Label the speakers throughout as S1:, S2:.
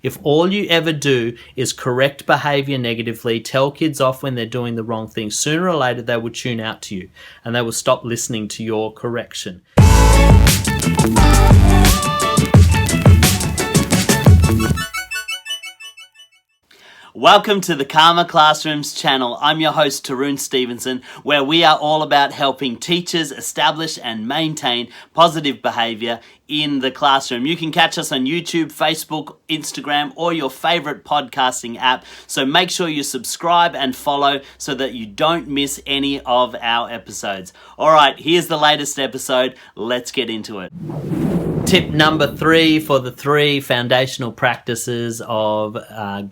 S1: If all you ever do is correct behavior negatively, tell kids off when they're doing the wrong thing, sooner or later they will tune out to you and they will stop listening to your correction. Welcome to the Karma Classrooms channel. I'm your host, Tarun Stevenson, where we are all about helping teachers establish and maintain positive behavior in the classroom. You can catch us on YouTube, Facebook, Instagram, or your favorite podcasting app. So make sure you subscribe and follow so that you don't miss any of our episodes. All right, here's the latest episode. Let's get into it. Tip number 3 for the 3 foundational practices of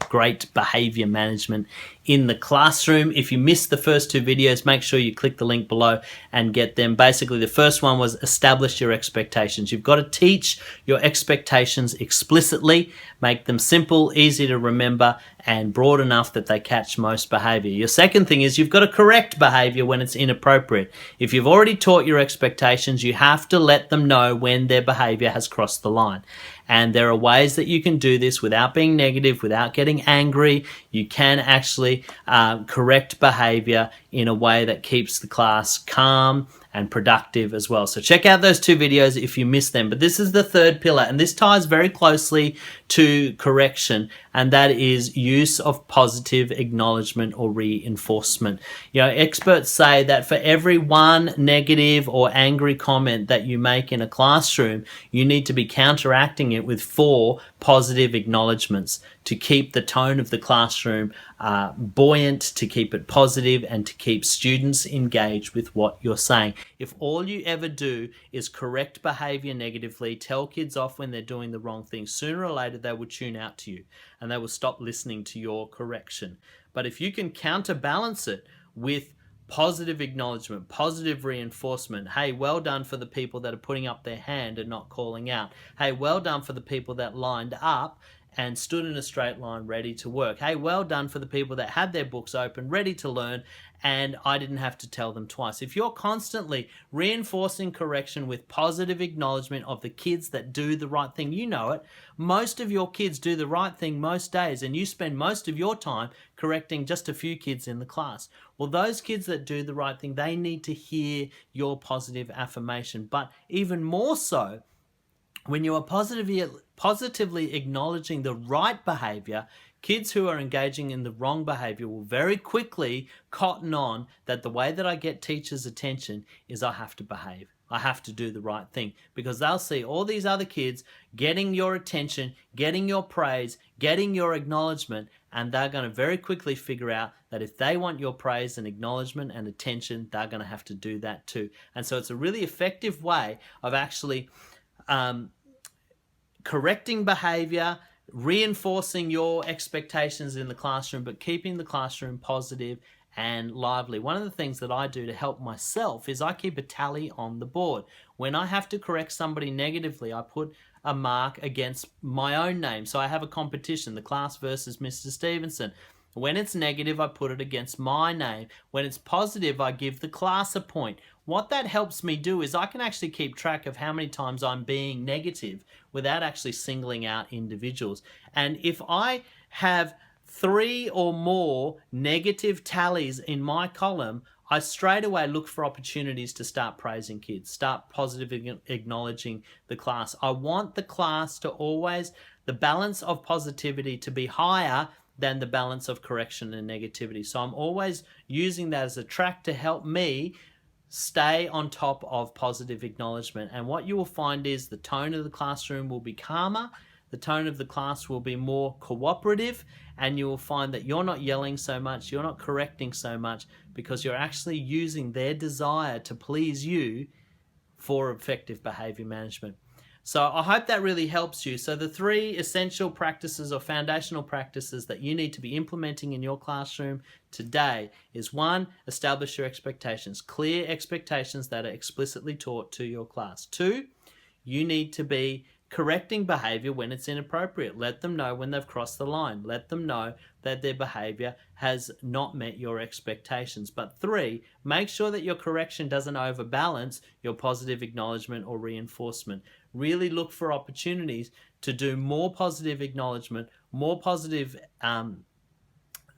S1: great behavior management in the classroom. If you missed the first 2 videos, make sure you click the link below and get them. Basically, the first one was establish your expectations. You've got to teach your expectations explicitly, make them simple, easy to remember, and broad enough that they catch most behavior. Your second thing is you've got to correct behavior when it's inappropriate. If you've already taught your expectations, you have to let them know when their behavior has crossed the line. And there are ways that you can do this without being negative, without getting angry. You can actually correct behavior in a way that keeps the class calm and productive as well. So check out those 2 videos if you missed them. But this is the third pillar, and this ties very closely to correction, and that is use of positive acknowledgement or reinforcement. You know, experts say that for every 1 negative or angry comment that you make in a classroom, you need to be counteracting it with 4 positive acknowledgements to keep the tone of the classroom buoyant, to keep it positive, and to keep students engaged with what you're saying. If all you ever do is correct behavior negatively, tell kids off when they're doing the wrong thing, sooner or later they will tune out to you and they will stop listening to your correction. But if you can counterbalance it with positive acknowledgement, positive reinforcement. Hey, well done for the people that are putting up their hand and not calling out. Hey, well done for the people that lined up and stood in a straight line ready to work. Hey, well done for the people that had their books open, ready to learn, and I didn't have to tell them twice. If you're constantly reinforcing correction with positive acknowledgement of the kids that do the right thing, you know it. Most of your kids do the right thing most days, and you spend most of your time correcting just a few kids in the class. Well, those kids that do the right thing, they need to hear your positive affirmation. But even more so, when you are positively acknowledging the right behavior, kids who are engaging in the wrong behavior will very quickly cotton on that the way that I get teachers' attention is I have to behave. I have to do the right thing, because they'll see all these other kids getting your attention, getting your praise, getting your acknowledgement, and they're going to very quickly figure out that if they want your praise and acknowledgement and attention, they're going to have to do that too. And so it's a really effective way of actually correcting behavior, reinforcing your expectations in the classroom, but keeping the classroom positive and lively. One of the things that I do to help myself is I keep a tally on the board. When I have to correct somebody negatively, I put a mark against my own name. So I have a competition, the class versus Mr. Stevenson. When it's negative, I put it against my name. When it's positive, I give the class a point. What that helps me do is I can actually keep track of how many times I'm being negative without actually singling out individuals. And if I have 3 or more negative tallies in my column, I straight away look for opportunities to start praising kids, start positively acknowledging the class. I want the class to always, the balance of positivity to be higher than the balance of correction and negativity. So I'm always using that as a track to help me stay on top of positive acknowledgement. And what you will find is the tone of the classroom will be calmer, the tone of the class will be more cooperative, and you will find that you're not yelling so much, you're not correcting so much, because you're actually using their desire to please you for effective behavior management. So I hope that really helps you. So the 3 essential practices or foundational practices that you need to be implementing in your classroom today is 1, establish your expectations, clear expectations that are explicitly taught to your class. 2, you need to be correcting behavior when it's inappropriate. Let them know when they've crossed the line. Let them know that their behavior has not met your expectations. But 3, make sure that your correction doesn't overbalance your positive acknowledgement or reinforcement. Really look for opportunities to do more positive acknowledgement, more positive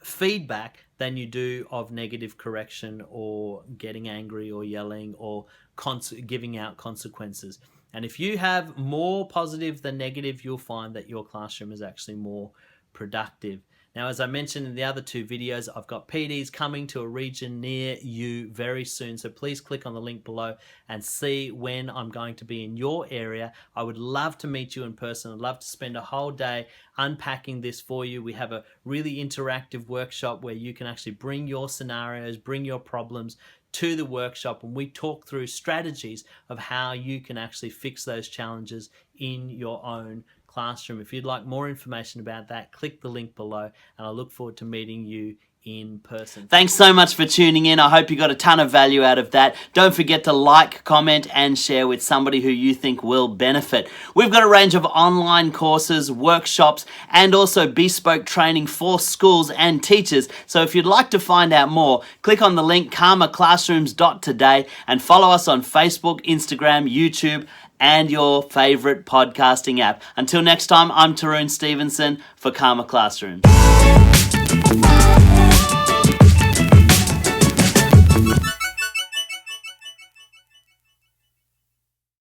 S1: feedback than you do of negative correction or getting angry or yelling or giving out consequences. And if you have more positive than negative, you'll find that your classroom is actually more productive. Now, as I mentioned in the other two videos, I've got PDs coming to a region near you very soon. So please click on the link below and see when I'm going to be in your area. I would love to meet you in person. I'd love to spend a whole day unpacking this for you. We have a really interactive workshop where you can actually bring your scenarios, bring your problems to the workshop, and we talk through strategies of how you can actually fix those challenges in your own classroom. If you'd like more information about that, click the link below, and I look forward to meeting you in person. Thanks so much for tuning in. I hope you got a ton of value out of that. Don't forget to like, comment, and share with somebody who you think will benefit. We've got a range of online courses, workshops, and also bespoke training for schools and teachers. So if you'd like to find out more, click on the link karmaclassrooms.today and follow us on Facebook, Instagram, YouTube, and your favorite podcasting app. Until next time, I'm Tarun Stevenson for Karma Classrooms.